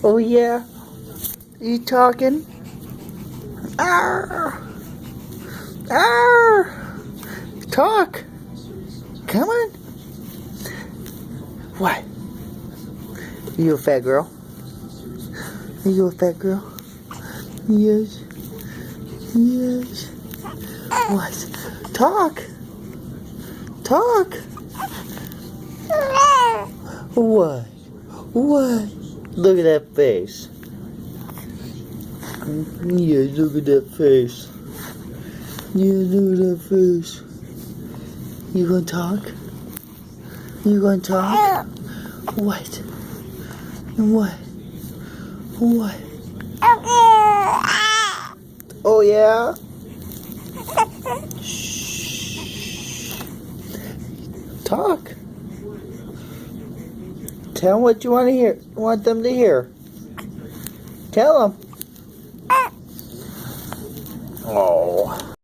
Oh yeah? You talking? Arr! Arr! Talk! Come on! What? You a fat girl? Are you a fat girl? Yes. Yes. What? Talk! Talk! What? What? Look at that face. Yeah, look at that face. Yeah, look at that face. You gonna talk? You gonna talk? What? What? What? Oh yeah? Shh. Talk. Tell them what you want to hear. Want them to hear. Tell them.